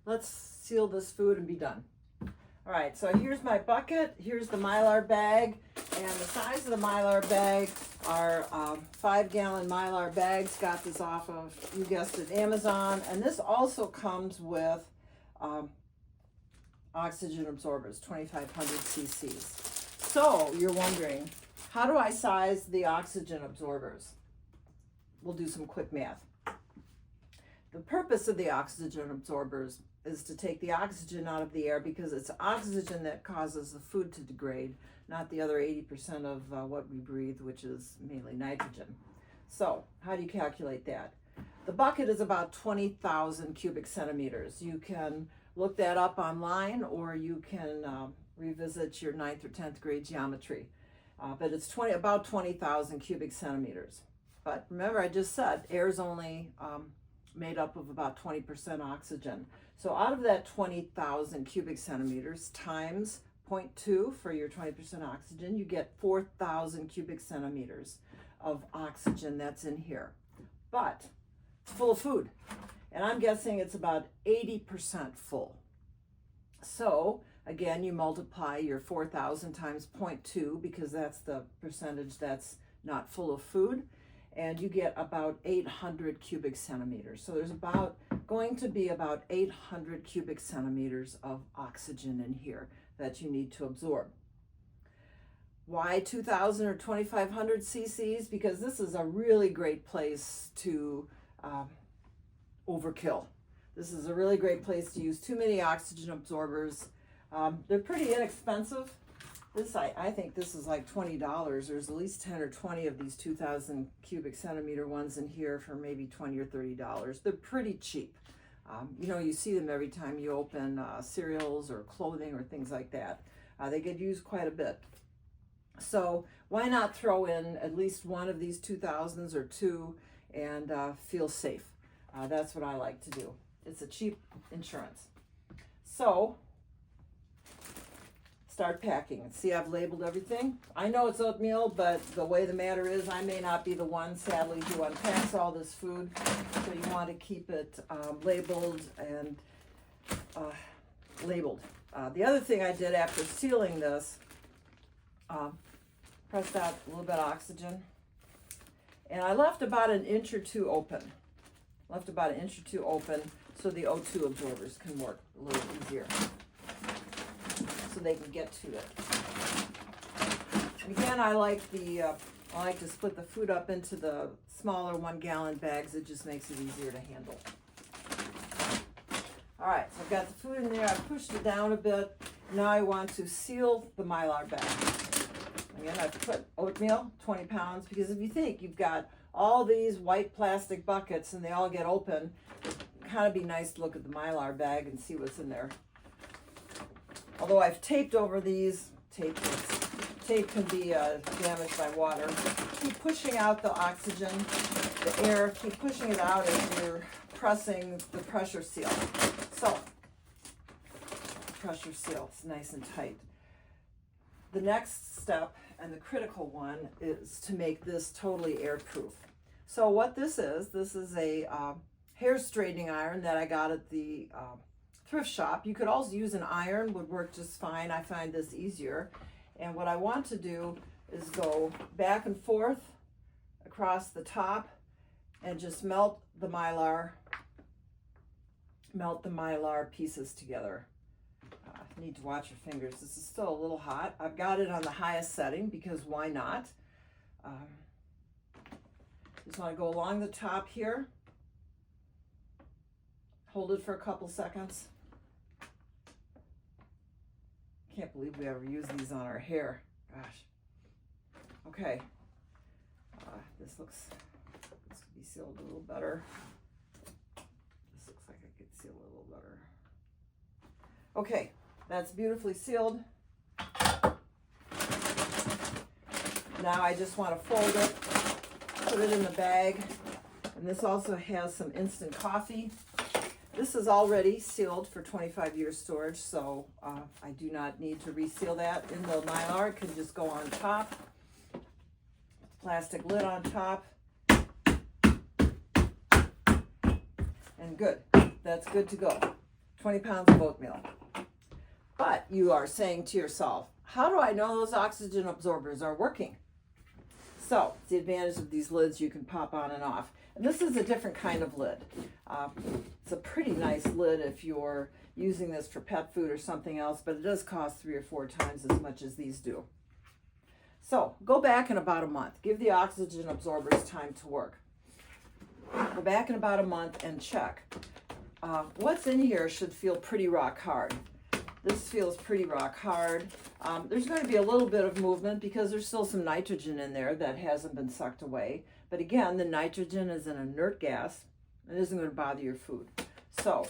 let's seal this food and be done. All right, so here's my bucket. Here's the Mylar bag, and the size of the Mylar bag are 5-gallon Mylar bags. Got this off of, you guessed it, Amazon. And this also comes with oxygen absorbers, 2,500 cc's. So you're wondering, how do I size the oxygen absorbers? We'll do some quick math. The purpose of the oxygen absorbers is to take the oxygen out of the air, because it's oxygen that causes the food to degrade, not the other 80% of what we breathe, which is mainly nitrogen. So how do you calculate that? The bucket is about 20,000 cubic centimeters. You can look that up online, or you can revisit your 9th or 10th grade geometry. But it's about 20,000 cubic centimeters. But remember, I just said air is only made up of about 20% oxygen. So out of that 20,000 cubic centimeters times 0.2 for your 20% oxygen, you get 4,000 cubic centimeters of oxygen that's in here. But it's full of food, and I'm guessing it's about 80% full. So again, you multiply your 4,000 times 0.2, because that's the percentage that's not full of food, and you get about 800 cubic centimeters. So there's going to be about 800 cubic centimeters of oxygen in here that you need to absorb. Why 2,000 or 2,500 cc's? Because this is a really great place to overkill. This is a really great place to use too many oxygen absorbers. They're pretty inexpensive. I think this is like $20. There's at least 10 or 20 of these 2,000 cubic centimeter ones in here for maybe $20 or $30. They're pretty cheap. You know, you see them every time you open cereals or clothing or things like that. They get used quite a bit. So why not throw in at least one of these 2,000s or two and feel safe? That's what I like to do. It's a cheap insurance. So start packing. See, I've labeled everything. I know it's oatmeal, but the way the matter is, I may not be the one, sadly, who unpacks all this food. So you want to keep it labeled and labeled. The other thing I did after sealing this, pressed out a little bit of oxygen, and I left about an inch or two open. So the O2 absorbers can work a little easier, so they can get to it. And again, I like to split the food up into the smaller 1-gallon bags. It just makes it easier to handle. All right, so I've got the food in there. I pushed it down a bit. Now I want to seal the Mylar bag. Again, I've put oatmeal, 20 pounds, because if you think you've got all these white plastic buckets and they all get open, it'd kind of be nice to look at the Mylar bag and see what's in there. Although I've taped over these, tape can be damaged by water. Keep pushing out the oxygen, the air, keep pushing it out as you're pressing the pressure seal. So, pressure seal is nice and tight. The next step, and the critical one, is to make this totally airproof. So what this is a hair straightening iron that I got at the thrift shop. You could also use an iron, would work just fine. I find this easier. And what I want to do is go back and forth across the top and just melt the mylar pieces together. Need to watch your fingers. This is still a little hot. I've got it on the highest setting because why not? Just want to go along the top here. Hold it for a couple seconds. Can't believe we ever use these on our hair. Gosh. Okay. This could be sealed a little better. This looks like I could seal it a little better. Okay, that's beautifully sealed. Now I just want to fold it, put it in the bag, and this also has some instant coffee. This is already sealed for 25 years storage, so I do not need to reseal that in the mylar. It can just go on top. Plastic lid on top. And good. That's good to go. 20 pounds of oatmeal. But you are saying to yourself, how do I know those oxygen absorbers are working? So it's the advantage of these lids you can pop on and off. And this is a different kind of lid. It's a pretty nice lid if you're using this for pet food or something else, but it does cost 3 or 4 times as much as these do. So go back in about a month. Give the oxygen absorbers time to work. Go back in about a month and check. What's in here should feel pretty rock hard. This feels pretty rock hard. There's going to be a little bit of movement because there's still some nitrogen in there that hasn't been sucked away. But again, the nitrogen is an inert gas. It isn't going to bother your food. So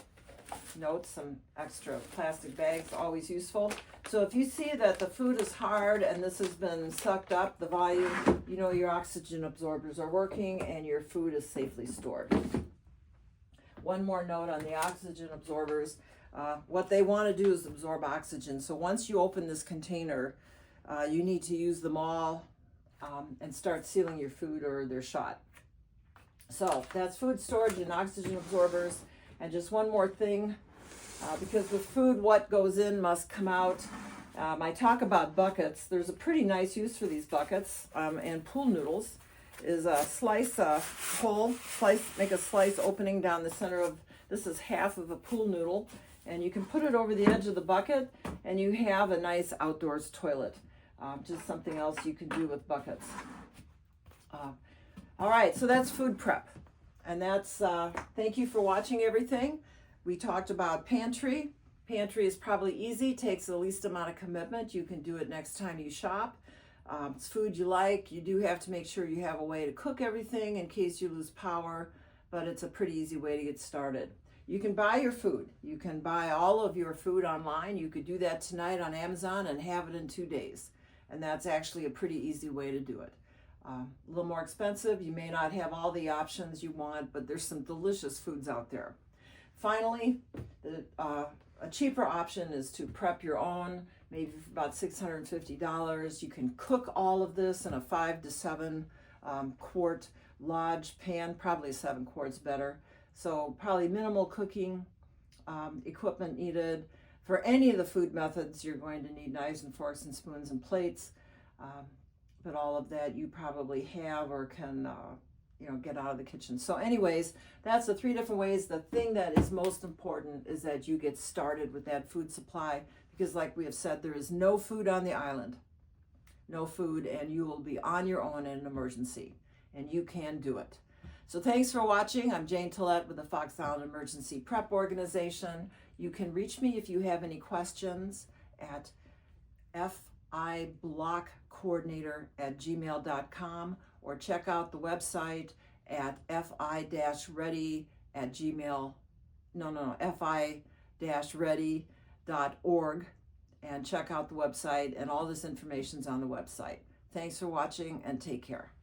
note, some extra plastic bags, always useful. So if you see that the food is hard and this has been sucked up, the volume, you know your oxygen absorbers are working and your food is safely stored. One more note on the oxygen absorbers. What they want to do is absorb oxygen. So once you open this container, you need to use them all and start sealing your food or they're shot. So that's food storage and oxygen absorbers. And just one more thing, because with food, what goes in must come out. I talk about buckets. There's a pretty nice use for these buckets and pool noodles is a slice, make a slice opening down the center of, this is half of a pool noodle. And you can put it over the edge of the bucket and you have a nice outdoors toilet. Just something else you can do with buckets. All right, so that's food prep. And that's, thank you for watching everything. We talked about pantry. Pantry is probably easy, takes the least amount of commitment. You can do it next time you shop. It's food you like. You do have to make sure you have a way to cook everything in case you lose power, but it's a pretty easy way to get started. You can buy your food. You can buy all of your food online. You could do that tonight on Amazon and have it in 2 days. And that's actually a pretty easy way to do it. A little more expensive. You may not have all the options you want, but there's some delicious foods out there. Finally, a cheaper option is to prep your own, maybe for about $650. You can cook all of this in a 5 to 7 quart Lodge pan, probably 7 quarts better. So probably minimal cooking equipment needed. For any of the food methods, you're going to need knives and forks and spoons and plates. But all of that you probably have or can get out of the kitchen. So anyways, that's the 3 different ways. The thing that is most important is that you get started with that food supply, because like we have said, there is no food on the island. No food, and you will be on your own in an emergency, and you can do it. So thanks for watching. I'm Jane Tillett with the Fox Island Emergency Prep Organization. You can reach me if you have any questions at fiblockcoordinator@gmail.com, or check out the website at fi-ready.org, and check out the website, and all this information's on the website. Thanks for watching and take care.